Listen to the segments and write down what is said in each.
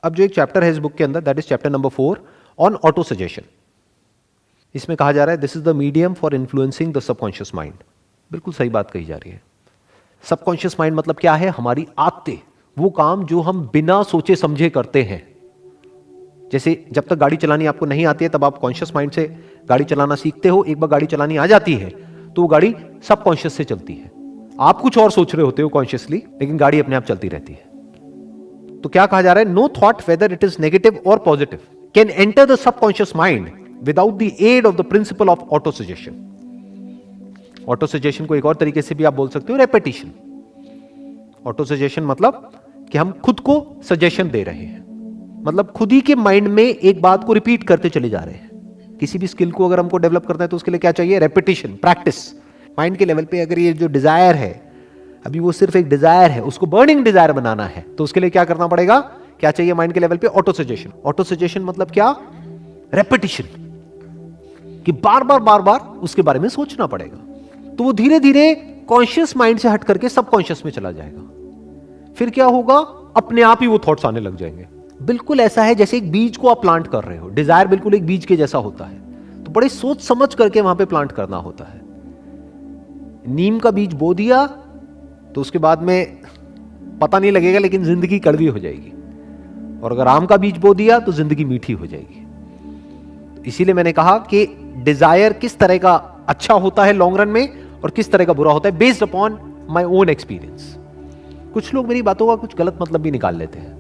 अब जो एक चैप्टर है इस बुक के अंदर, that is chapter number 4 on auto suggestion. इसमें कहा जा रहा है this is the medium for influencing the subconscious mind. बिल्कुल सही बात कही जा रही है। सबकॉन्शियस माइंड मतलब क्या है? हमारी आदतें, वो काम जो हम बिना सोचे समझे करते हैं। जैसे जब तक गाड़ी चलानी आपको नहीं आती है तब आप कॉन्शियस माइंड से गाड़ी चलाना सीखते हो, एक बार गाड़ी चलानी आ जाती है तो वो गाड़ी सबकॉन्शियस से चलती है। आप कुछ और सोच रहे होते हो कॉन्शियसली, लेकिन गाड़ी अपने आप चलती रहती है। तो क्या कहा जा रहा है? No thought whether it is negative और positive can enter the subconscious mind without the aid of the principle of auto suggestion. Auto suggestion को एक और तरीके से भी आप बोल सकते हो रेपिटेशन। ऑटो सजेशन मतलब कि हम खुद को सजेशन दे रहे हैं, मतलब खुद ही के माइंड में एक बात को रिपीट करते चले जा रहे हैं। किसी भी स्किल को अगर हमको डेवलप करना है तो उसके लिए क्या चाहिए? Repetition, practice. माइंड के लेवल पे अगर ये जो डिजायर है, अभी वो सिर्फ एक डिजायर है, उसको बर्निंग डिजायर बनाना है, तो उसके लिए क्या करना पड़ेगा? क्या चाहिए माइंड के लेवल पे? Auto suggestion. ऑटो सजेशन मतलब क्या? रेपिटेशन, कि बार बार उसके बारे में सोचना पड़ेगा। तो वो धीरे धीरे कॉन्शियस माइंड से हट करके सबकॉन्शियस में चला जाएगा। फिर क्या होगा? अपने आप ही वो थॉट्स आने लग जाएंगे। बिल्कुल ऐसा है जैसे एक बीज को आप प्लांट कर रहे हो। डिजायर बिल्कुल एक बीज के जैसा होता है, तो बड़े सोच समझ करके वहां पे प्लांट करना होता है। नीम का बीज बो दिया तो उसके बाद में पता नहीं लगेगा, लेकिन जिंदगी कड़वी हो जाएगी। और अगर आम का बीज बो दिया तो जिंदगी मीठी हो जाएगी। तो इसीलिए मैंने कहा कि डिजायर किस तरह का अच्छा होता है लॉन्ग रन में और किस तरह का बुरा होता है, based upon my own experience. कुछ लोग मेरी बातों का कुछ गलत मतलब भी निकाल लेते हैं।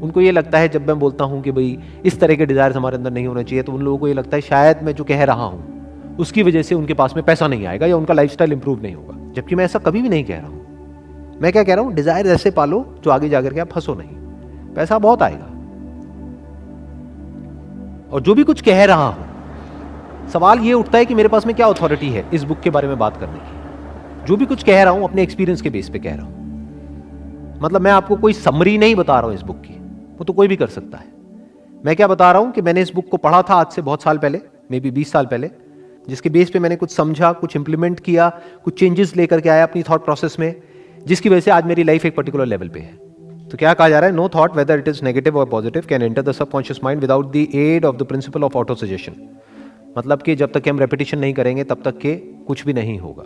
उनको ये लगता है जब मैं बोलता हूं कि भाई इस तरह के डिजायर्स हमारे अंदर नहीं होने चाहिए, तो उन लोगों को ये लगता है शायद मैं जो कह रहा हूं उसकी वजह से उनके पास में पैसा नहीं आएगा या उनका लाइफस्टाइल इंप्रूव नहीं होगा। जबकि मैं ऐसा कभी भी नहीं कह रहा हूं। मैं क्या कह रहा हूं? डिजायर ऐसे पालो जो आगे जाकर के आप फंसो नहीं, पैसा बहुत आएगा। और जो भी कुछ कह रहा हूं, सवाल ये उठता है कि मेरे पास में क्या अथॉरिटी है इस बुक के बारे में बात करने की। जो भी कुछ कह रहा हूं अपने एक्सपीरियंस के बेस पे कह रहा हूं। मतलब मैं आपको कोई समरी नहीं बता रहा हूं इस बुक की, वो तो कोई भी कर सकता है। मैं क्या बता रहा हूं कि मैंने इस बुक को पढ़ा था आज से बहुत साल पहले, मे बी 20 साल पहले, जिसके बेस पे मैंने कुछ समझा, कुछ इंप्लीमेंट किया, कुछ चेंजेस लेकर के आया अपनी थॉट प्रोसेस में, जिसकी वजह से आज मेरी लाइफ एक पर्टिकुलर लेवल पे है। तो क्या कहा जा रहा है? No thought whether it is negative और positive can enter the subconscious mind without the aid of the principle of auto suggestion. मतलब कि जब तक कि हम रेपिटेशन नहीं करेंगे तब तक के कुछ भी नहीं होगा।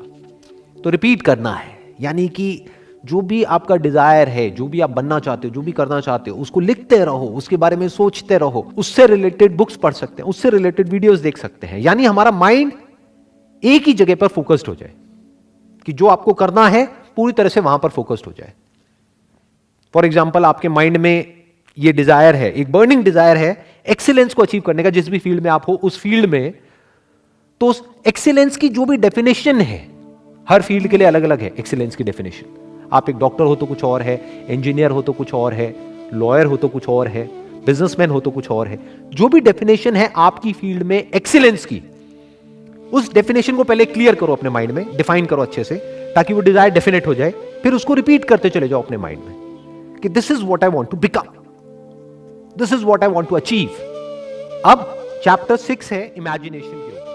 तो रिपीट करना है, यानी कि जो भी आपका डिजायर है, जो भी आप बनना चाहते हो, जो भी करना चाहते हो, उसको लिखते रहो, उसके बारे में सोचते रहो, उससे रिलेटेड बुक्स पढ़ सकते हैं, उससे रिलेटेड वीडियोस देख सकते हैं। यानी हमारा माइंड एक ही जगह पर फोकस्ड हो जाए, कि जो आपको करना है पूरी तरह से वहां पर फोकस्ड हो जाए। फॉर एग्जाम्पल, आपके माइंड में ये डिजायर है, एक बर्निंग डिजायर है एक्सीलेंस को अचीव करने का, जिस भी फील्ड में आप हो उस फील्ड में। तो उस एक्सीलेंस की जो भी डेफिनेशन है, हर फील्ड के लिए अलग अलग है एक्सीलेंस की डेफिनेशन। आप एक डॉक्टर हो तो कुछ और है, इंजीनियर हो तो कुछ और है, लॉयर हो तो कुछ और है, बिजनेसमैन हो तो कुछ और है। जो भी डेफिनेशन है आपकी फील्ड में एक्सीलेंस की, उस डेफिनेशन को पहले क्लियर करो अपने माइंड में, डिफाइन करो अच्छे से, ताकि वो डिजायर डेफिनेट हो जाए। फिर उसको रिपीट करते चले जाओ अपने माइंड में कि this is what I want to become, this is what I want to achieve. अब चैप्टर 6 है इमेजिनेशन के ऊपर।